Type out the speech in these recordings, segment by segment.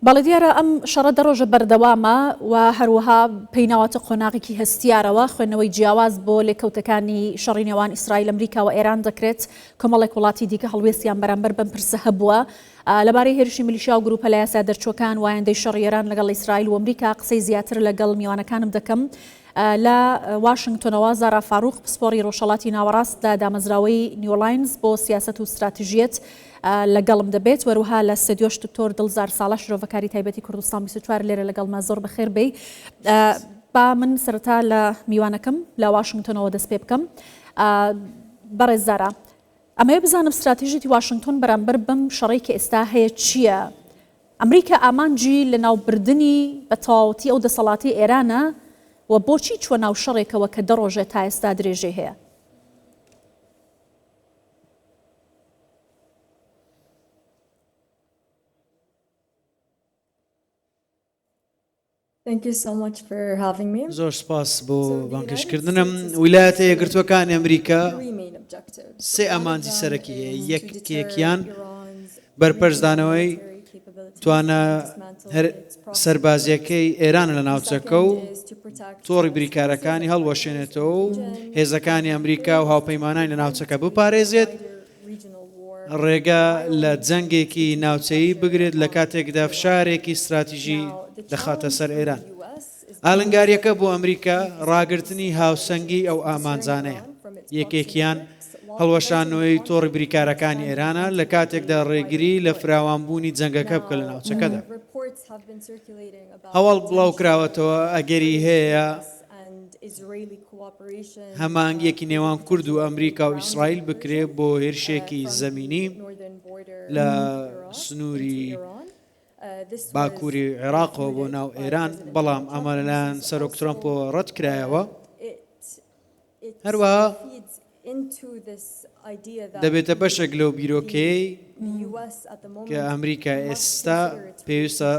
باڵێ دیارە ئەم شەڕە دەڕۆژە بەردەوامە و هەروەها پێیناواتە قۆناغێکی هەستیارەوە خوێندنەوەی جیاواز بۆ لێکەوتەکانی شەڕی نێوان ئیسرائیل ئەمریکا و ئێران دەکرێت کۆمەڵێک وڵاتی دیکە هەڵوێستیان بەرامبەر بەم پرسە هەبووە لەبارەی هێرشی میلیشیا و گروپە لە یاسا دەرچووەکان و ئایندەی شەڕی ئێران لەگەڵ ئیسرائیل و ئەمریکا قسەی زیاتر لەگەڵ میوانەکانم دەکەم لە واشنگتنەوە زارا فاروق پسپۆڕی ڕۆژهەڵاتی ناوەڕاستدا دامەزراوەی نیولاینز بۆ سیاست و استراتیژیەت لەگەڵم دەبێت وەروها لە ستۆدیۆ شتۆر دڵزار ساڵە شرۆڤەکاری تایبەتی کوردستان 24 لێرە لەگەڵما زۆر بەخێر بێ با من سەرەتا لە میوانەکەم لە واشنگتنەوە دەست پێ بکەم بەڕێز زارا ئەمەیە بزانم استراتیژیەتی واشنگتن بەرامبەر بەم شەڕەی کە ئێستا هەیە چییە؟ ئەمریکا ئامانجی لە ناوبردننی بە تەواوەتی ئەو دەسەڵاتی ئێرانە و بۆچی چوە ناو شەڕێکەوە کە دەڕۆژێت تا ئێستا درێژەی هەیە؟ Thank you so much for having me. زۆر سپاس بۆ بانگشتکردنم. ویلایەتە یەکگرتووەکانی ئەمریکا سێ ئامانجی سەرەکی هەیە. یەکێکیان بەرپەرزدانەوەی توانە سەربازیەکەی ئێران لە ناوچەکە و تۆڕی بریکارەکانی هەڵوەشێنێتەوە و هێزەکانی ئەمریکا و هاوپەیمانانی لە ناوچەکە بپارێزێت ڕێگە لە جەنگێکی ناوچەیی بگرێت لە کاتێکدا فشارێکی استراتیژی دەخاتە سەر ئێران. ئالنگاریەکە بۆ ئەمریکا ڕاگررتنی هاوسەنگی ئەو ئامانجانەیە. یەکێکیان هەڵوەشانەوەی تۆڕی بریکارەکانی ئێرانە لە کاتێکدا ڕێگری لە فراوانبوونی جەنگەکە بکە لە ناوچەکەدا. هەواڵ بڵاوکراوەتەوە ئەگەری هەیە هەمانگیەکی نێوان کورد و ئەمریکا و ئیسرائیل بکرێت بۆ هێرشێکی زەمینی لە سنووری باکووری عێراقەوە بۆ ناو ئێران، بەڵام ئەمە لەلایەن سەرۆک ترەمپۆ ڕەت کرایەوە. هەروەها دەبێتە بەشێک لەو بیرۆکەی کە ئەمریکا ئێستا پێویستە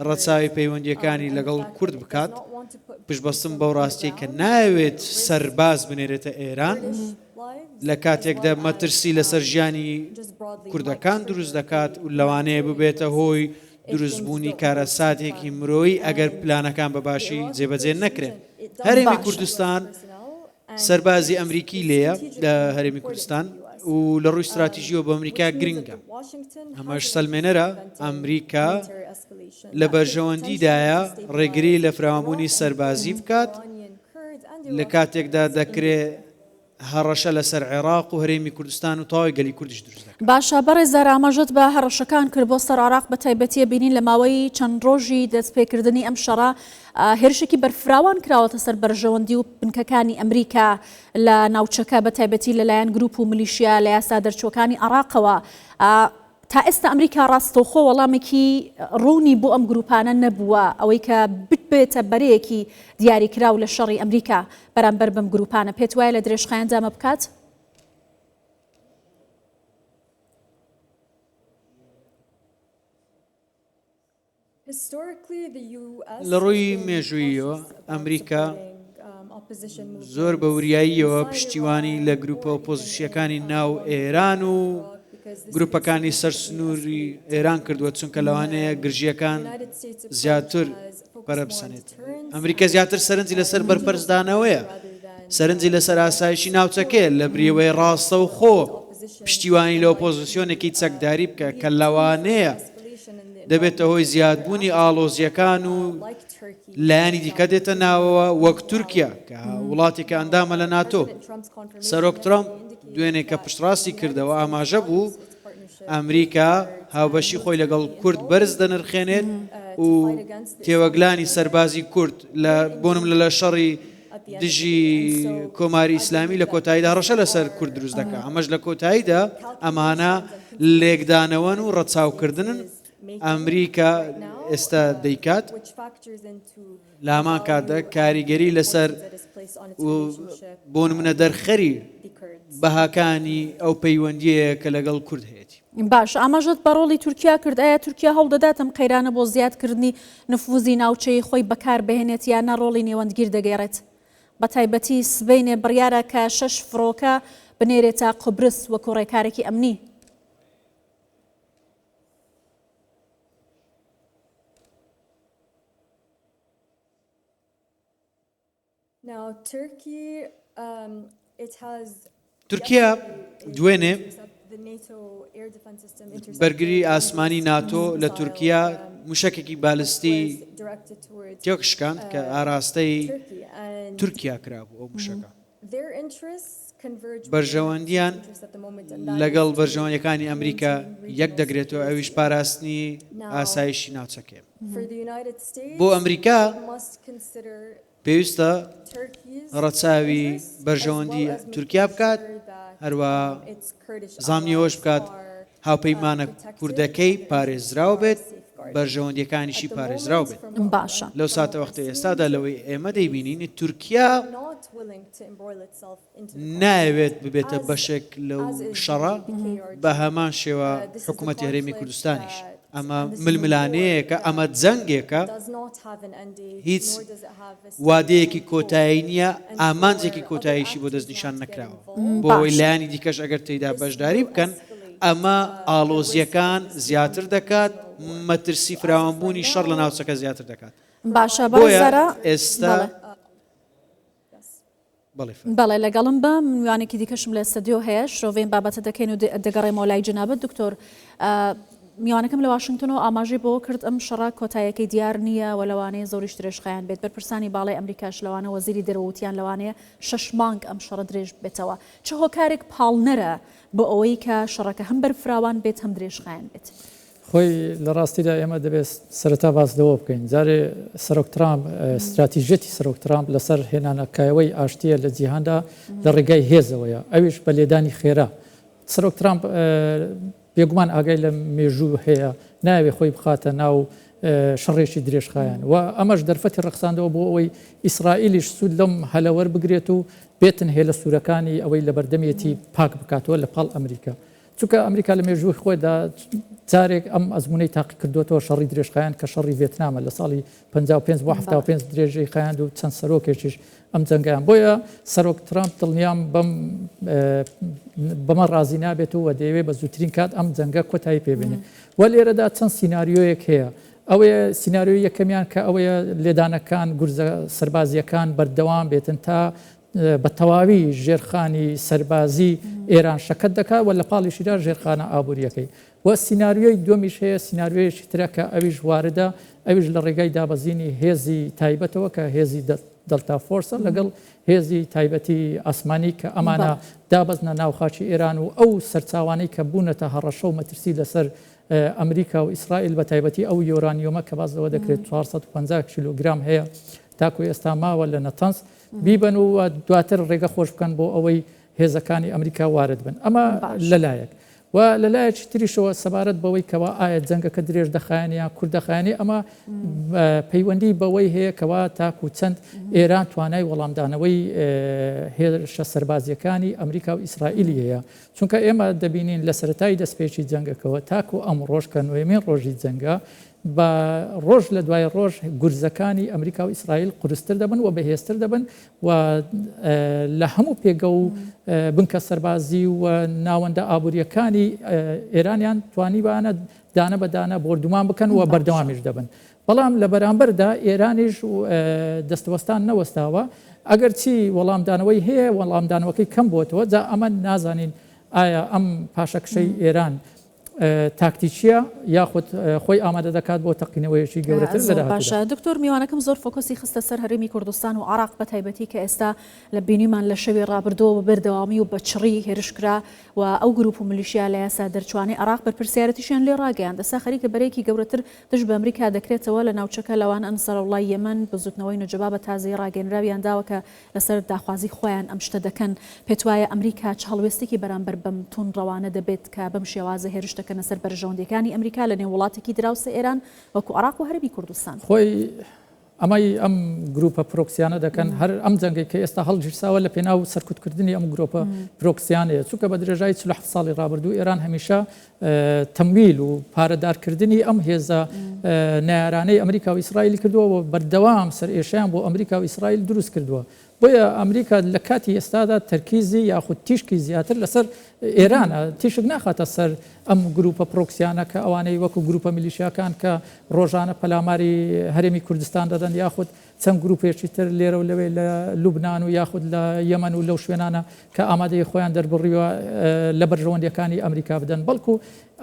ڕەچاوی پەیوەندیەکانی لەگەڵ کورد بکات، پشتبەستم بەو ڕاستیە کە ناوێت سەرباز بنێرێتە ئێران لە کاتێکدا مەترسی لەسەر ژیانی کوردەکان دروست دەکات و لەوانەیە ببێتە هۆی دروستبوونی کارەساتێکی مرۆیی ئەگەر پلانەکان بەباشی جێبەجێ نەکرێن. هەرێمی کوردستان سەربازی ئەمریکی لێیە لە هەرێمی کوردستان و لە ڕووی استراتیژیەوە بە ئەمریکا گرنگە. ئەمەش سەلمێنەرە ئەمریکا لە بەرژەوەندیدایە ڕێگری لە فراوانبوونی سەربازی بکات لە کاتێکدا دەکرێت هەڕەشە لەسەر عێراق و هەرێمی کوردستان و تاوای گەلی کوردیش دروست دەکات. باشە بەڕێز زارا ئاماژەت بە هەڕەشەکان کرد بۆ سەر عێراق بە تایبەتیە بینین لە ماوەی چەند ڕۆژی دەستپێکردنی ئەم شەڕە هێرشێکی بەرفراوان کراوەتە سەر بەرژەوەندی و بنکەکانی ئەمریکا لە ناوچەکە بە تایبەتی لەلایەن گروپ و میلیشیا لە یاسا دەرچووەکانی عێراقەوە. تا ئێستا ئەمریکا ڕاستەوخۆ وەڵامێکی ڕوونی بۆ ئەم گروپانە نەبووە ئەوەی کە بێتە بەرەیەکی دیاریکراو لە شەڕی ئەمریکا بەرامبەر بەم گروپانە. پێت وایە لە درێژخایەندا ئەمە بکات؟ لە ڕووی مێژوویەوە ئەمریکا زۆر بە وریاییەوە پشتیوانی لە گروپە ئۆپۆزیسیەکانی ناو ئێران و گروپەکانی سەرسنووری ئێران کردووە، چونکە لەوانەیە گرژیەکان زیاتر پەرەبسەنێت. ئەمریکا زیاتر سەرنجی لەسەر بەرپەرزدانەوەیە، سەرنجی لەسەر ئاسایشی ناوچەکەیە لە بریەوەی ڕاستە و خۆ پشتیوانی لە ئۆپۆزیسیۆنێکی چەکداری بکە کە لەوانەیە دەبێتە هۆی زیادبوونی ئاڵۆزیەکان و لایەنی دیکە دێتە ناوەوە وەک تورکیا کە وڵاتێکە ئەندامە لە ناتۆ. سەرۆک ترەمپ دوێنێ کە پشتڕاستی کردەوە ئاماژە بوو ئەمریکا هاوبەشی خۆی لەگەڵ کورد بەرز دەنرخێنێت و تێوەگلانی سەربازی کورد بۆنم لە شەڕی دژی کۆماری ئیسلامی لە کۆتاییدا ڕەشە لەسەر کورد دروست دەکات. ئەمەش لە کۆتاییدا ئەمانە لێکدانەوەن و ڕەچاوکردنن ئەمریکا ئێستا دەیکات لە هەمان کاتدا کاریگەری لەسەر بۆ نمونە دەرخەری بەهاکانی ئەو پەیوەندیەیە کە لەگەڵ کورد هەیەی. باش ئاماژەت بە ڕۆڵی تورکیا کرد. ئایا تورکیا هەوڵدەدات ئەم قەیرانە بۆ زیادکردنی نفوزی ناوچەی خۆی بەکار بهێنێت یانە ڕۆڵی نێوەندگیر دەگەێڕێت؟ بە تایبەتی سبەینێ بڕیارە کە 6 فڕۆکە بنێرێتە قوبرس وەکو ڕێکارێکی ئەمنی. Now, Turkey, it has تورکیا دوێنێ the NATO air defense system بەرگری ئاسمانی ناتۆ لە تورکیا موشکێکی بالستی directed towards تێکشکاند کە ئاراستەی Turkey, and تورکیا کرابوو ئەو موشەکە. their interests converge with بەرژەوەندیان interests at the moment, and that لەگەڵ is to بەرژەوەندیەکانی ئەمریکا یەک دەگرێتەوە ئەویش پاراستنی ئاسایشی ناوچەکە. for the United States بۆ ئەمریکا must consider پێویستە Turkey's ڕەچاوی interests, as بەرژەوەندی well as making تورکیا بکات sure that, هەروە its Kurdish زانیەوەش allies بکات are هاوپەیمانە کوردەکەی پارێزراو بێت بەرژەوەندیەکانیشی at the پارێزراو moment, بێت. from what باشە. لەو ساتە وەختە ئێستادا لەوەی ئێمە دەیبینین تورکیا not willing to embroil itself into the ناوێت ببێتە بەشێک لەو شەڕە PKK بە هەمان شێوە حکوومەتی هەرێمی کوردستانیش. ئەمە ململانەیەکە ئەمە جەنگێکە does not have an end date, هیچ nor does it have a وادەیەکی کۆتایی نییە ئامانجێکی کۆتاییشی بۆ دەستنیشان نەکراوە بۆ ئەوەی لایانی دیکەش ئەگەر تێیدا بەشداری بکەن ئەمە ئاڵۆزیەکان زیاتر دەکات مەترسی فراوانبوونی شەڕ لە ناوچەکە زیاتر دەکات. باشە بۆیە بەڕێزەرە ئێستا بەڵێ بەڵێ لەگەڵم بە میوانێکی دیکەشم لە ئەستەدیۆ هەیە شۆڤێن بابەتە دەکەین و دەگەڕێمەوە لای جنابەت دکتۆر میوانەکەم لە واشنگتنەوە ئاماژەی بۆ کرد ئەم شەڕە کۆتاییەکەی دیار نییە و لەوانەیە زۆریش درێژخایان بێت بەرپرسانی باڵای ئەمریکاش لەوانە وەزیری دەرەوتیان لەوانەیە 6 مانگ ئەم شەڕە درێژ بێتەوە چه هۆکارێک پاڵنەرە بۆ ئەوەی کە شەڕەکە هەم بەرفراوان بێت هەم درێژخایان بێت. خۆی لە ڕاستیدا ئێمە دەبێت سەرەتا باسدەوە بکەین جارێ سەرۆک ترامپ استراتیژەتی سەرۆک ترامپ لەسەر هێنانەکایەوەی ئاشتیە لە جیهاندا لە ڕێگای هێزەوەیە ئەویش بە لێدانی خێرا سەرۆک ترامپ بێگومان ئاگای لە مێژوو هەیە ناوێ خۆی بخاتە ناو شەڕێکی درێژخایان و ئەمەش دەرفەتی ڕخساندەوە بۆ ئەوەی ئیسرائیلیش سوود لەم هەلەوەر بگرێت و بێتن هێلە سوورەکانی ئەوەی لە بەردەمێتی پاک بکاتەوە لە پاڵ ئەمریکا چونکە ئەمریکا لە مێژووی خۆیدا جارێک ئەم ئەزمونەی تاقی کردوەوە شەڕی درێژخایان کە شەڕی ڤێتنامە لە ساڵی 55 بۆ 75 درێژەی خایاند و چەند سەرۆکێکیش ئەم جەنگیان بۆیە سەرۆک ترامپ دڵنیام بەمە ڕازی نابێت و دەیەوێت بە زووترین کات ئەم جەنگە کۆتایی پێبێنێ و لێرەدا چەند سیناریۆیەک هەیە ئەوەیە سیناریۆی یەکەمیان کە ئەوەیە لێدانەکان گورزە سەربازیەکان بەردەوام بێتن تا بە تەواوی ژێرخانی سەربازی ئێران شەکەت دەکات و لە پاڵیشیدا ژێرخانە ئابوووریەکەی و سیناریۆی دومیش هەیە سیناریۆیەکی ترە کە ئەویش واردە ئەویش لە ڕێگای دابەزینی هێزی تایبەتەوە کە هێزی دڵتا فۆرسە لەگەڵ هێزی تایبەتی ئاسمانی کە ئەمانە دابەزنە ناوخاچی ئێران و ئەو سەرچاوانەی کە بوونەتە هەڕەشە و مەترسی لەسەر ئەمریکا و ئیسرائیل بە تایبەتی ئەو یۆرانیۆمە کە بازەوە دەکرێت 450 کیلوگرام هەیە تاکو ئێستا ماوە لە نەتەنس بیبن و دواتر ڕێگە خۆش بکەن بۆ ئەوەی هێزەکانی ئەمریکا وارد بن ئەمە لەلایەک و لەلایەکی تریشەوە سەبارەت بەوەی کەوا ئایا جەنگەکە درێژ دەخایانیان کوردەخایانی ئەمە پەیوەندی بەوەی هەیە کەوا تاکو چەند ئێران توانای وەڵامدانەوەی هێرشە سەربازیەکانی ئەمریکا و ئیسرائیلی هەیە چونکە ئێمە دەبینین لە سەرەتای دەستپێکی جەنگەکەەوە تاکو ئەم ڕۆژ کە نوێمین ڕۆژی جەنگە بە ڕۆژ لە دوای ڕۆژ گورزەکانی ئەمریکا و ئیسرائیل قورستر دەبن و بەهێزتر دەبن و لە هەموو پێگە و بنکە سەربازی و ناوەندە ئابوووریەکانی ئێرانیان توانیبانە دانە بەدانە بردومان بکەن و بەردەوامیش دەبن بەڵام لە بەرامبەردا ئێرانیش دەستوەستان نەوەستاوە ئەگەر چی وەڵامدانەوەی هەیە وەڵامدانەوەکەی کەم بووەوە جا ئەمە نازانین ئایا ئەم پاشەکشەی ئێران تاکتیکیە یاخود خۆی ئامادە دەکات بۆ تەقینەوەیەکی گەورەتر باشە دکتۆر میوانەکەم زۆر فۆکۆسی خستە سەر هەرێمی کوردستان و عراق بە تایبەتی کە ئێستا لە بینیمان لە شەوی ڕابردۆ بەردەوامی و بەچڕی هێرشکرا و ئەو گروپ و ملیشیا لە یاسا دەرچوانی عراق بەرپرسیارەتیشیان لێ ڕاگەیان دەسا خەریکە بەرێکی گەورەتر دژ بە ئەمریکا دەکرێتەوە لە ناوچەکە لەوان ئەنسەرەڵای یەمەن بزوتنەوەی نەجەبا بە تازەی ڕاگەنراویان داوە کە لەسەر داخوازی خۆیان ئەم شتە دەکەن پێت وایە ئەمریکا چاڵوێستێکی بەرامبەر بەم تون ڕەوانە دەبێت کە بەم شێوازە هێرش دەکەنە سەر بەرژەوەندەکانی ئەمریکا لە نێو وڵاتێکی دراوسە ئێران وەکو عراق و هەرێمی کوردستان خۆی ئەمەی ئەم گروپە پرۆکسیانە دەکەن هەر ئەم جەنگی کە ئێستا هەڵگیرساوە لە پێناو سەرکوتکردنی ئەم گروپە پرۆکسیانەیە چونکە بە درێژایی 47 ساڵی ڕابردوو ئێران هەمیشە تەمویل و پارەدارکردنی ئەم هێزە نایارانەی ئەمریکا و ئیسرائیلی کردووە و بەردەوام سەر ئێشیان بۆ ئەمریکا و ئیسرائیل دروست کردووە بۆیە ئەمریکا لە کاتی ئێستادا تەرکیزی یاخود تیشکی زیاتر لەسەر ئێرانە تیشک ناخاتە سەر ئەم گروپە پرۆکسیانە کە ئەوانەی وەکو گروپە میلیشیاکان کە ڕۆژانە پەلاماری هەرێمی کوردستان دەدەن یاخود چەند گروپێکی تر لێرە و لەوێ لە لوبناان و یاخود لە یەمەن و لەو شوێنانە کە ئامادەی خۆیان دەربڕیوە لە بەرژەوەندەکانی ئەمریکا بدەن بەڵکو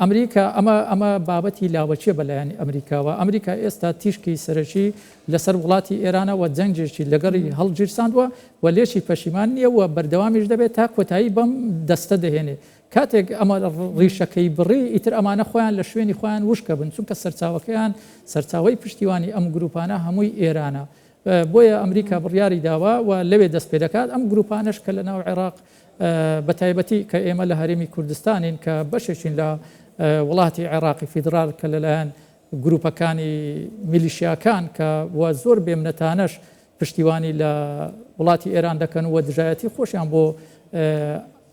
ئەمریکا ئەمە بابەتی لاوەچێ بەلایەن ئەمریکاوە ئەمریکا ئێستا تیشکی سەرەکی لەسەر وڵاتی ئێرانەوە جەنجێکی لەگەڕی هەڵگیرساندووە و لێشی پەشیمان نییە و بەردەوامیش دەبێت تا کۆتایی بەم دەستە دەهێنێ کاتێک ئەمە ڕیشەکەی بڕی ئیتر ئەمانە خۆیان لە شوێنی خۆیان وشکە بن چونکە سەرچاوەکەیان سەرچاوی پشتیوانی ئەم گروپانە هەمووی ئێرانە بۆیە ئەمریکا بڕیاری داوە و لەوێ دەست پێ دەکات ئەم گروپانش کە لە ناو عێراق بە تایبەتی کە ئێمە لە هەرێمی کوردستانین کە بەشێکین لە وڵاتی عێراقی فیدرال کە لەلایەن گروپەکانی میلیشیاکان کە وە زۆر بێمنەتانەش پشتیوانی لە وڵاتی ئێران دەکەن و دژایەتی خۆشیان بۆ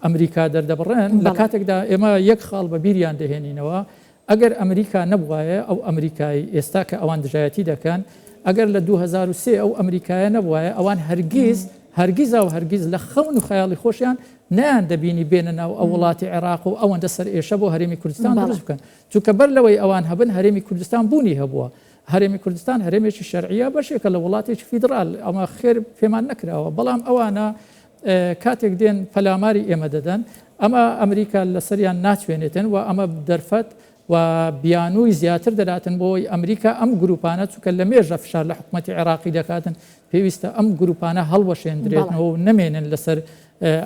ئەمریکا دەردەبڕێن لە کاتێکدا ئێمە یەک خاڵ بە بیریان دەهێنینەوە ئەگەر ئەمریکا نەبوایە ئەو ئەمریکایی ئێستا کە ئەوان دژایەتی دەکەن ئەگەر لە 2003 ئەو ئەمریکایە نەبوایە ئەوان هەرگیز لە خەون و خەیاڵی خۆشیان نیان دەبینی بێنە ناو ئەو وڵاتی عێراق و ئەوەندە سەر ئێشە بۆ هەرێمی کوردستان دروست بکەن چونکە بەر لەوەی ئەوان هەبن هەرێمی کوردستان بوونی هەبووە هەرێمی کوردستان هەرێمێکی شەرعیە بەشێکە لە وڵاتێکی فیدرال ئەمە خێر پێمان نەکراوە بەڵام ئەوانە کاتێک دێن پەلاماری ئێمە دەدەن ئەمە ئەمریکا لەسەریان ناچوێنێتن و ئەمە دەرفەت و بیانووی زیاتر دەداتن بۆی ئەمریکا ئەم گروپانە چونکە لە مێژە فشار لە حکوومەتی عێراقی دەکاتن پێویستە ئەم گروپانە هەڵوەشێندرێتنەوە و نەمێنن لەسەر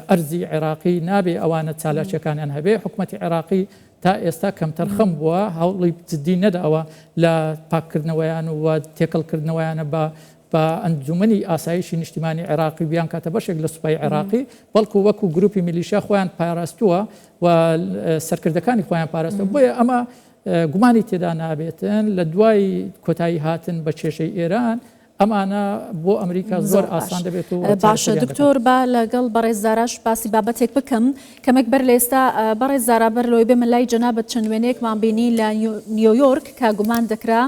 ئەرزی عێراقی نابێ ئەوانە چالاکیەکانیان هەبێ حکوومەتی عێراقی تا ئێستا کەم تەرخەم بووە هەوڵی جددی نەداوە لە پاککردنەوەیان و تێکەڵکردنەوەیانە بە ئەنجومنی ئاسایشی نیشتیمانی عێراقی بیان کاتە بەشێک لە سوپای عێراقی بەڵکو وەکو گروپی میلیشیا خۆیان پاراستووە و سەرکردەکانی خۆیان پاراستووە بۆیە ئەمە گومانی تێدا نابێتن لە دوای کۆتایی هاتن بە کێشەی ئێران ئەمانە بۆ ئەمریکا زۆر ئاسان دەبێت و باشە دکتۆر با لەگەڵ بەڕێزداراش باسی بابەتێک بکەم کەمێک بەر لە ئێستا بەڕێزدارا بەر لەوەی بێمە لای جەنابەت چەند وێنەیەکمان بینی لە نیویۆرک کە گومان دەکرا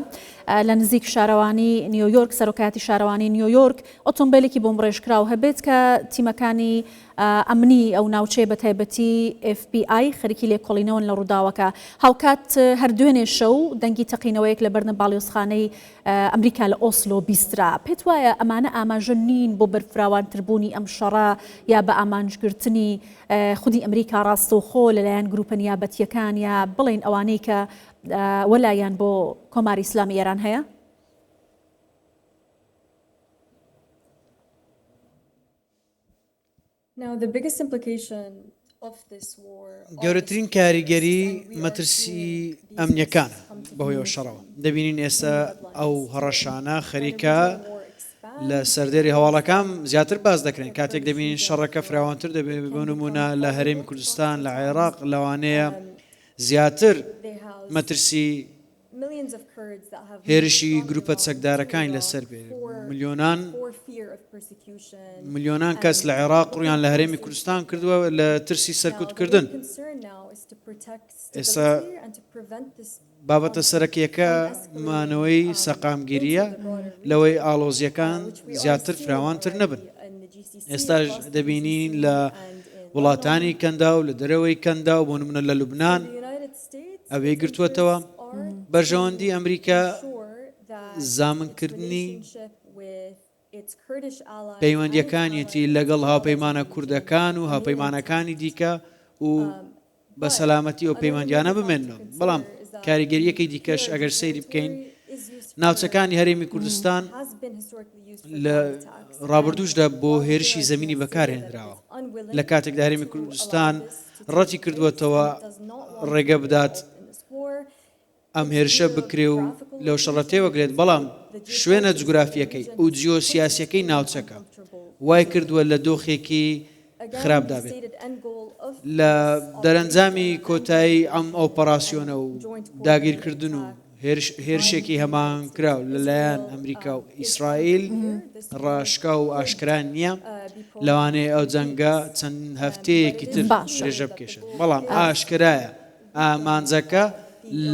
لە نزیک شارەوانی نیویۆرک سەرۆکایەتی شارەوانی نیویۆرک ئۆتۆمبیلێکی بۆم ڕێژکراو هەبێت کە تیمەکانی ئەمنی ئەو ناوچەی بە تایبەتی FBI خەریکی لێکۆڵینەوەن لە ڕووداوەکە هاوکات هەردوێنێ شەو دەنگی تەقینەوەیەک لە بەرنە باڵیۆزخانەی ئەمریکا لە ئۆسلۆ بیسترا پێت وایە ئەمانە ئاماژە نین بۆ بەرفراوانتربوونی ئەم شەڕە یا بە ئامانجگرتنی خودی ئەمریکا ڕاستەوخۆ لەلایەن گروپە نیابەتیەکان یا بڵێن ئەوانەی کە وەلایەن بۆ کۆماری ئیسلامی ئێران هەیە؟ گەورەترین کاریگەری مەترسی ئەمنیەکانە بەهۆیەوە شەڕەوە دەبینین ئێستا ئەو هەڕەشانە خەریکە لە سەردێری هەواڵەکان زیاتر باز دەکرێن کاتێک دەبینین شەڕەکە فراوانتر دەبێت بۆ نمونە لە هەرێمی کوردستان لە عێراق لەوانەیە زیاتر مەترسی هێرشی گروپە چەکدارەکانی لەسەر بێ ملیۆنان کەس لە عێراق ڕویان لە هەرێمی کوردستان کردووە لە ترسی سەرکوتکردن ئێستا بابەتە سەرەکیەکە مانەوەی سەقامگیریە لەوەی ئاڵۆزیەکان زیاتر فراوانتر نەبن ئێستاش دەبینین لە وڵاتانی کەندا و لە دەرەوەی کەندا و بۆ نمونە لە لوبنان ئەوەی گرتووەتەوە بەرژەوەندی ئەمریکا زامنکردنی پەیوەندیەکانیەتی لەگەڵ هاوپەیمانە کوردەکان و هاوپەیمانەکانی دیکە و بە سەلامەتی ئەو پەیوەندیانە بمێنەوە بەڵام کاریگەریەکەی دیکەش ئەگەر سەیری بکەین ناوچەکانی هەرێمی کوردستان لە ڕابردووشدا بۆ هێرشی زەمینی بەکارهێنراوە لە کاتێکدا هەرێمی کوردستان ڕەتی کردووەتەوە ڕێگە بدات ئەم هێرشە بکرێ و لەو شەڕەتێوەگرێت بەڵام شوێنە جوگرافیەکەی و جیۆسیاسیەکەی ناوچەکە وای کردووە لە دۆخێکی خراپدابێت لە دەرەنجامی کۆتایی ئەم ئۆپەراسیۆنە و داگیرکردن و هێرشێکی هەمانکراو لەلایەن ئەمریکا و ئیسرائیل ڕاشکا و ئاشکران نییە لەوانەیە ئەو جەنگە چەند هەفتەیەکی تر درێژە بکێشن بەڵام ئاشکرایە ئامانجەکە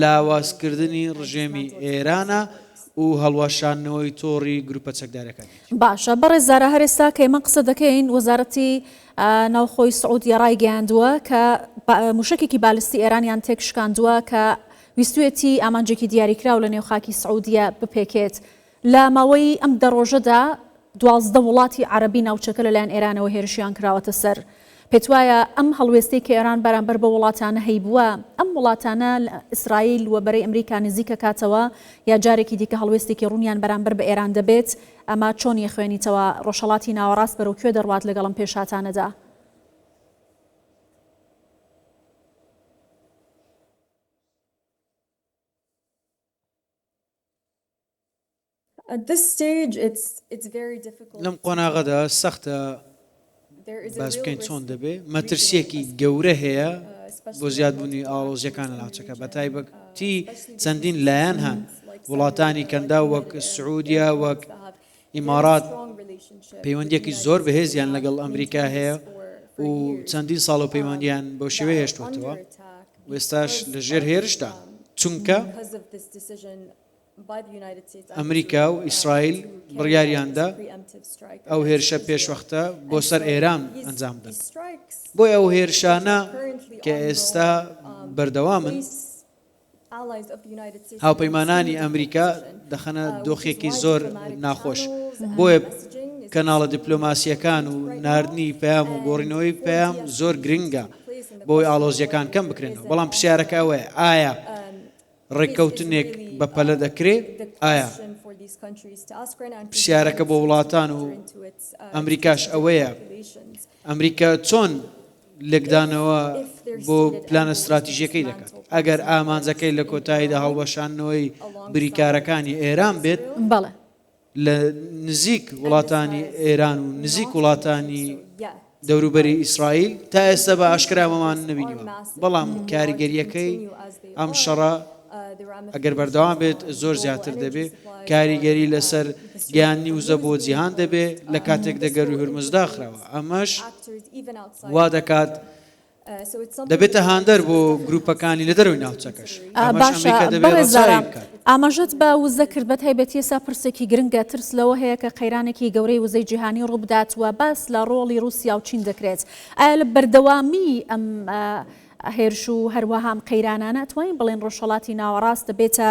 لاوازکردنی ڕژێمی ئێرانە و هەڵواشانەوەی تۆڕی گروپە چەکدارەکانی. باشە بەڕێزارە هەرێستا کە ئێمە قسە دەکەین وەزارەتی ناوخۆی سعودی ڕایگەیاندووە کە موشکێکی بالستی ئێرانیان تێک شکاندووە کە ویستوێتی ئامانجێکی دیاریکراو لە نێوخاکی سعودیە بپێکێت لە ماوەی ئەم دەڕۆژەدا 12 وڵاتی عەرەبی ناوچەکە لەلایەن ئێرانەوە هێرشیان کراوەتە سەر. پێت وایە ئەم هەڵوێستەی کە ئێران بەرامبەر بە وڵاتانە هەیبووە ئەم وڵاتانە لە ئیسرائیل وە بەرەی ئەمریکا نزیکە کاتەوە یا جارێکی دیکە هەڵوێستێکی ڕوونیان بەرامبەر بە ئێران دەبێت ئەمە چۆن یەخوێنیتەوە ڕۆژهەڵاتی ناوەڕاست بەرەو کوێ دەڕوات لەگەڵ ئەم پێشهاتانەدا؟ At this stage, it's very difficult. لەم قۆناغەدا سەختە باس بکەین چۆن دەبێ مەترسیەکی گەورە هەیە بۆ زیادبوونی ئاڵۆزیەکان لە ناوچەکە بە تایبەتی چەندین لایەن هەن وڵاتانی کەندا وەک سعودیا وەک ئیمارات پەیوەندیەکی زۆر بەهێزیان لەگەڵ ئەمریکا هەیە و چەندین ساڵ و پەیوەندیان بەو شێوەیە هێشتوەتەوە وێستاش لەژێر هێرشدا چونکە ئەمریکا و ئیسرائیل بڕیاریاندا ئەو هێرشە پێشوەختە بۆ سەر ئێران ئەنجام دەن بۆی ئەو هێرشانە کە ئێستا بەردەوامن هاوپەیمانانی ئەمریکا دەخەنە دۆخێکی زۆر ناخۆش بۆیە کەناڵە دیپلۆماسیەکان و ناردنی پەیام و گۆڕینەوەی پەیام زۆر گرنگە بۆی ئاڵۆزیەکان کەم بکرێنەوە بەڵام پرسیارەکە ئەوەیە ئایا ڕێککەوتنێک بەپەلە دەکرێت ئایا پرسیارەکە بۆ وڵاتان و ئەمریکاش ئەوەیە ئەمریکا چۆن لێکدانەوە بۆ پلانە استراتیژیەکەی دەکات ئەگەر ئامانجەکەی لە کۆتاییدا هەڵوەشانەوەی بریکارەکانی ئێران بێت بەڵێ لە نزیک وڵاتانی ئێران و نزیک وڵاتانی دەوروبەری ئیسرائیل تا ئێستا بە ئاشکراوەمان نەبینیوە بەڵام کاریگەریەکەی ئەم شەڕە ئەگەر بەردەوام بێت زۆر زیاتر دەبێت کاریگەری لەسەر گیانی وزە بۆ جیهان دەبێت لە کاتێک دەگەڕی هورمز داخراوە ئەمەش وا دەکات دەبێتە هاندەر بۆ گروپەکانی لە دەروی ناوچەکەش ئاماژەت بە وزە کرد بە تایبەتی ئێستا پرسێکی گرنگە ترس لەوە هەیە کە قەیرانێکی گەورەی وزەی جیهانی ڕووبداتوە باس لە ڕۆڵی رووسیا و چین دەکرێت ئایا لە بەردەوامی ئەم هێرش و هەروەها ئەم قەیرانانە ئەتوانین بڵێن ڕۆژهەڵاتی ناوەڕاست دەبێتە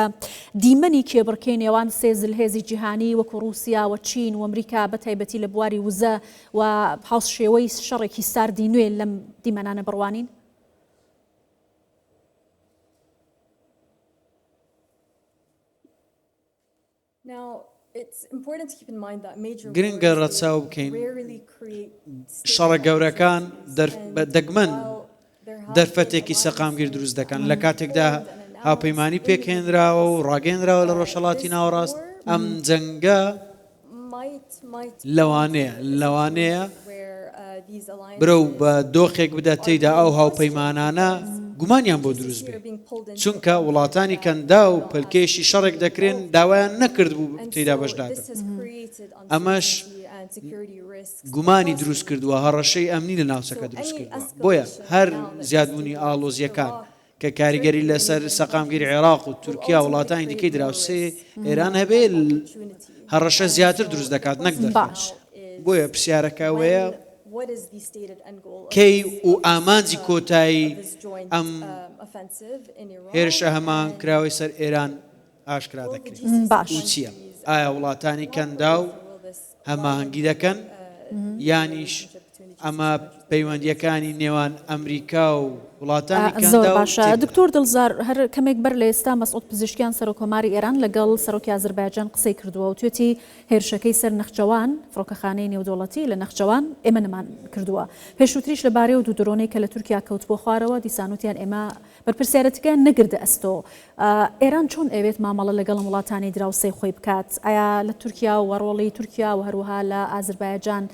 دیمەنی کێبڕکەی نێوان سێ زلهێزی جیهانی وەکو رووسیا و چین و ئەمریکا بە تایبەتی لە بواری وزە و هاوسشێوەی شەڕێکی ساردی نوێ لەم دیمەنانە بڕوانین؟ گرنگە ڕەچاو بکەین شەڕە گەورەکان دەگمەن دەرفەتێکی سەقامگیر دروست دەکەن لە کاتێکدا هاوپەیمانی پێکهێنراوە و ڕاگەێنراوە لە ڕۆژهەڵاتی ناوەڕاست ئەم جەنگە لەوانەیە برە و بە دۆخێک بدات تێیدا ئەو هاوپەیمانانە گومانیان بۆ دروست بێت چونکە وڵاتانی کەندا و پەلکێشی شەڕێک دەکرێن داوایان نەکرد بوو تێیدا بەشدار ئەمەش گومانی دروست کردووە هەڕەشەی ئەمنی لە ناوچەکە دروست کردووە بۆیە هەر زیادبوونی ئاڵۆزیەکان کە کاریگەری لەسەر سەقامگیری عێراق و تورکیا وڵاتانی دیکەی دراوسێ ئێران هەبێ هەڕەشە زیاتر دروست دەکات نەک باش بۆیە پرسیارەکەوەیە کەی و ئامانجی کۆتایی ئەم هێرشە هەمان کراوەی سەر ئێران ئاشکرا دەکرێت و چییە؟ ئایا وڵاتانی کەندا و هەماهەنگی دەکەن یانیش ئەمە پەیوەندیەکانی نێوان ئەمریکا و وڵاتانی زۆر باشە دکتۆر دڵزار هەر کەمێک بەر لە ئێستا مەسعود پزیشکیان سەرۆکۆماری ئێران لەگەڵ سەرۆکی ئازەربایجان قسەی کردووە و توێتی هێرشەکەی سەر نەخجەوان فڕۆکەخانەی نێودەوڵەتی لە نەخجەوان ئێمە نەمان کردووە پێشووتریش لەبارەی و دوو درۆنەی کە لە تورکیا کەوت بۆ خوارەوە دیسانوتیان ئێمە بەرپرسیارەتەکەیان نەگردە ئەستۆ ئێران چۆن ئەوێت مامەڵە لەگەڵ وڵاتانی دراوسەی خۆی بکات ئایا لە تورکیا و وەڕۆڵی تورکیا و هەروەها لە ئازەربایجان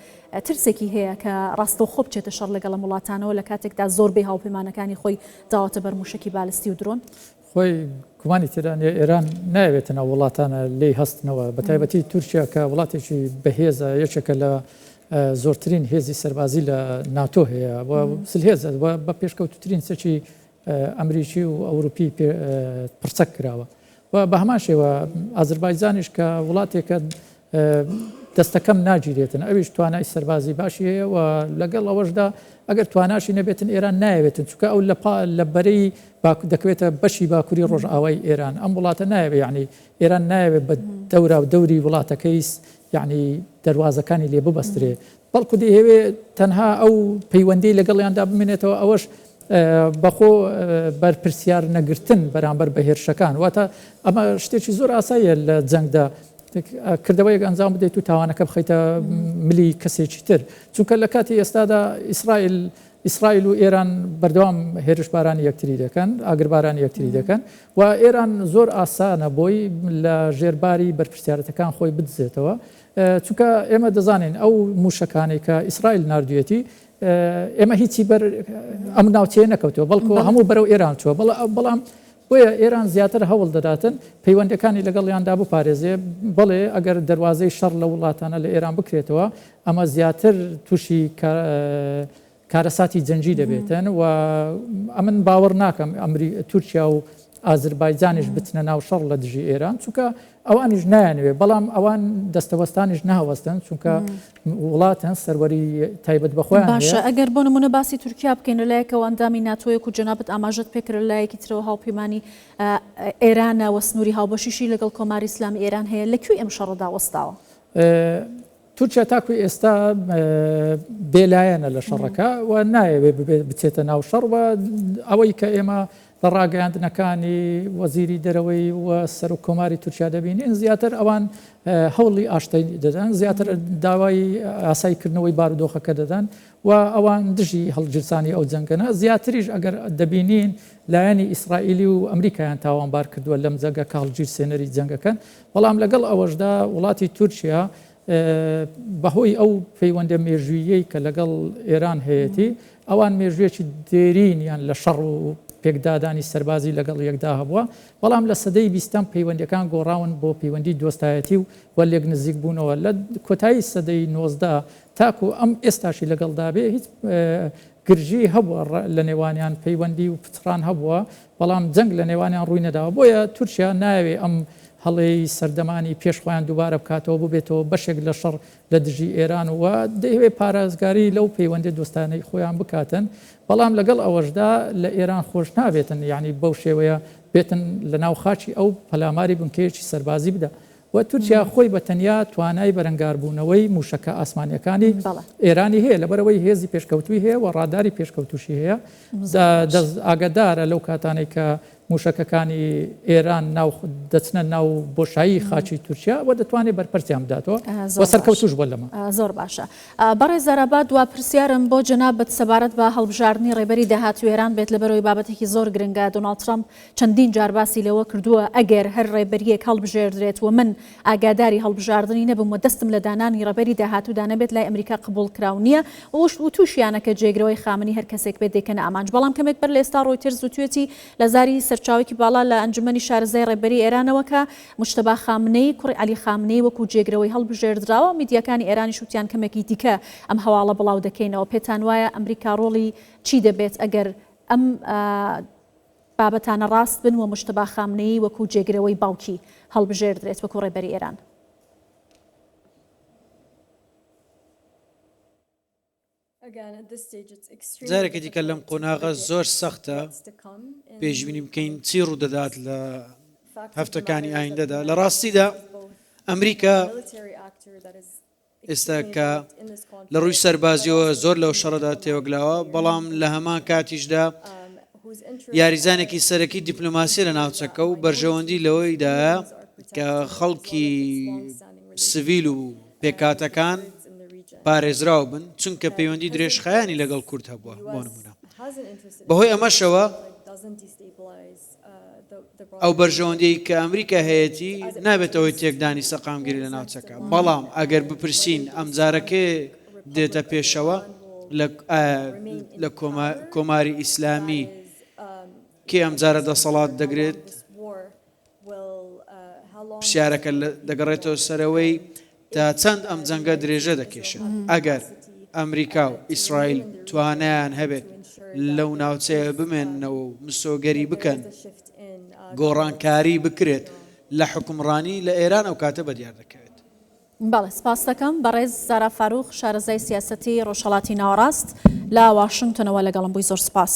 ترسێکی هەیە کە ڕاستەوخۆ بچێتە شەڕ لەگەڵ وڵاتانەوە لە کاتێکدا زۆربەی هاوپەیمانەکانی خۆی داوەتە بەر موشکی بالستی و درۆن خۆی گومانی تێدان ئێران ناوێتە ناو وڵاتانە لێی هەستنەوە بە تایبەتی تورکیا کە وڵاتێکی بەهێزە یەکێکە لە زۆرترین هێزی سەربازی لە ناتۆ هەیە سلهێزە بە پێشکەوتترین سەرکی ئەمریکی و ئەوروپی پرچەک کراوە و بە هەمان شێوە ئازربایجانیش کە وڵاتێکە دەستەکەم ناگیرێتن ئەویش توانای سەربازی باشی هەیە و لەگەڵ ئەوەشدا ئەگەر تواناشی نەبێتن ئێران نایەوێتن چونکە ئەو لە بەرەی دەکەوێتە بەشی باکووری ڕۆژئاوای ئێران ئەم وڵاتە نایەوێت یعنی ئێران نایەوێت بە دەورا و دەوری وڵاتەکەی یعنی دەواازەکانی لێ ببەسترێ بەڵکو دەیەوێت تەنها ئەو پەیوەندی لەگەڵیاندا بمێنێتەوە ئەوەش بەخۆ بەرپرسیار نەگرتن بەرامبەر بە هێرشەکان واتە ئەمە شتێکی زۆر ئاساییە لە جەنگدا کردەوەیەک ئەنجام بدەیت و تاوانەکە بخەیتە ملی کەسێکی تر چونکە لە کاتی ئێستادا ئیسرائیل و ئێران بەردەوام هێرشبارانی یەکتری دەکەن ئاگربارانی یەکتری دەکەن و ئێران زۆر ئاسانە بۆی لە ژێرباری بەرپرسیارەتەکان خۆی بدزێتەوە چونکە ئێمە دەزانین ئەو موشەکانی کە ئیسرائیل نردوێتی ئێمە هیچی بەر ئەم ناوچەیە نەکەوتەوە بەڵکو هەموو بەرەو ئێران چوە بەڵام بۆیە ئێران زیاتر هەوڵ دەداتن پەیوەندەکانی لەگەڵیاندا بپارێزێ بڵێ ئەگەر دەواازەی شەڕ لە وڵاتانە لە ئێران بکرێتەوە ئەمە زیاتر تووشی کارەساتی جەنجی دەبێتن و ئەمن باوەڕ ناکەم تورکیا و ئازربایجانیش بچنە ناو شەڕ لە دژی ئێران چونکە ئەوانیش نایانوێ بەڵام ئەوان دەستەوەستانیش ناوەستن چونکە وڵاتن سەروەری تایبەت بەخۆیان باشە ئەگەر بۆ نمونە باسی تورکیا بکەین لەلایەکەوە ئەندامی ناتۆیەک و جەنابەت ئاماژەت پێکرد لایەکی ترەوە هاوپەیمانی ئێرانە و سنووری هاوبەشیشی لەگەڵ کۆماری ئیسلامی ئێران هەیە لەکوێ ئەم شەڕەدا وەستاوە تورکیا تاکوی ئێستا بێلایەنە لە شەڕەکە و نایەوێ بچێتە ناو شەڕ و ئەوەی کە ئێمە لە ڕاگەاندنەکانی وەزیری دەرەوەی و سەر و کۆماری تورکیا دەبینین زیاتر ئەوان هەوڵی ئاشتەی دەدەن زیاتر داوای ئاساییکردنەوەی بارودۆخەکە دەدەن و ئەوان دژی هەڵگرسانی ئەو جەنگەنە زیاتریش ئەگەر دەبینین لایەنی ئیسرائیلی و ئەمریکایان تاوانبار کردووە لەم جەنگە کە هەڵگیر سێنەری جەنگەکەن بەڵام لەگەڵ ئەوەشدا وڵاتی تورکیا بەهۆی ئەو پەیوەندە مێژوویەی کە لەگەڵ ئێران هەیەی ئەوان مێژوێکی دێرینیان لە شەڕ و پێکدادانی سەربازی لەگەڵ یەکدا هەبووە بەڵام لە سەدەی بیستەم پەیوەندەکان گۆڕاون بۆ پەیوەندی دۆستایەتی و لێک نزیک بوونەوە لە کۆتایی سەدەی 19 تاکو ئەم ئێستاشی لەگەڵدا بێ هیچ گرژی هەبووە لە نێوانیان پەیوەندی و پچڕان هەبووە بەڵام جەنگ لە نێوانیان ڕووی نەداوە بۆیە تورکیا ناوێ ئەم هەڵەی سەردەمانی پێشخۆیان دووبارە بکاتەوە ببێتەوە بەشێک لە شەڕ لە دژی ئێران و دەیەوێت پارێزگاری لەو پەیوەندی دۆستانەی خۆیان بکاتن بەڵام لەگەڵ ئەوەشدا لە ئێران خۆش نابێتن یعنی بەو شێوەیە بێتن لە ناو خاچی ئەو پەلاماری بنکەیەکی سەربازی بدە و تورکیا خۆی بە تەنیا توانای بەرەنگاربوونەوەی موشەکە ئاسمانیەکانی ئێرانی هەیە لەبەرەوەی هێزی پێشکەوتوی هەیە و ڕاداری پێشکەوتوشی هەیە ئاگدارە لەو کاتانێک کە موشەکەەکانی ئێران دەچنە ناو بۆشایی خاچی تورکیا و دەتوانێت بەرپەرچیان بداتەوە و سەرکەوتوش بۆ لەمە زۆر باشە بەڕێز زەرابات دوا پرسیارم بۆ جەنابەت سەبارەت بە هەڵبژاردننی ڕێبەری داهاتوو ئێران بێت لەبەرەوەی بابەتێکی زۆر گرنگە دۆناڵد ترامپ چەندین جار باسی لەوە کردووە ئەگەر هەر ڕێبەریەک هەڵبژێردرێت و من ئاگاداری هەڵبژاردننی نەبم و دەستم لە دانانی ڕێبەری داهاتوودا نەبێت لای ئەمریکا قبول کراو نییە و تووشیانەکە جێگرەوەی خامنی هەر کەسێک بێت دێکەنە ئامانج بەڵام کەمێک بەر لە ئێستا ڕۆیترز وتوێتی لە زاری سەرچاوێکی باڵا لە ئەنجومەنی شارەزای ڕێبەری ئێرانەوە کە مجتەبا خامنەی کوڕی عەلی خامنەی وەکو جێگرەوەی هەڵبژێردراوە میدیاکانی ئێرانی شوتیان کەمێکی دیکە ئەم هەواڵە بڵاو دەکەینەوە پێتان وایە ئەمریکا ڕۆڵی چی دەبێت ئەگەر ئەم بابەتانە ڕاست بن و مجتەبا خامنەی وەکو جێگرەوەی باوکی هەڵبژێردرێت وەکو ڕێبەری ئێران جارێکی دیکە لەم قۆناغە زۆر سەختە پێشبینی بکەین چی ڕوودەدات لە هەفتەکانی ئایندەدا لە ڕاستیدا ئەمریکا ئێستا کە لە ڕووی سەربازیەوە زۆر لەو شەڕەدا تێوەگلاوە بەڵام لە هەمان کاتیشدا یاریزانێکی سەرەکی دیپلۆماسی لە ناوچەکە و بەرژەوەندی لەوەیدایە کە خەڵکی سڤیل و پێکاتەکان پارێزراو بن چونکە پەیوەندی درێژخایانی لەگەڵ کورد هەبووە بۆ نمونە بەهۆی ئەمەشەوە ئەو بەرژەوەندەی کە ئەمریکا هەیەی نابێتەوەی تێکدانی سەقامگیری لە ناوچەکە بەڵام ئەگەر بپرسین ئەم جارەکە دێتە پێشەوە لە کۆماری ئیسلامی کێ ئەم جارە دەسەڵات دەگرێت پرسیارەکە دەگەڕێتەوە سەرەوەی تا چەند ئەم جەنگە درێژە دەکێشێت ئەگەر ئەمریکا و ئیسرائیل توانیان هەبێت لەو ناوچەیە بمێنەوە و مسۆگەری بکەن گۆڕانکاری بکرێت لە حکومڕانی لە ئێران ئەو کاتە بەدیار دەکەوێت. بەڵێ سپاس دەکەم بەڕێز زارا فاروق شارەزای سیاسەتی ڕۆژهەڵاتی ناوەڕاست لە واشنگتنەوە لەگەڵم بووی زۆر سپاس.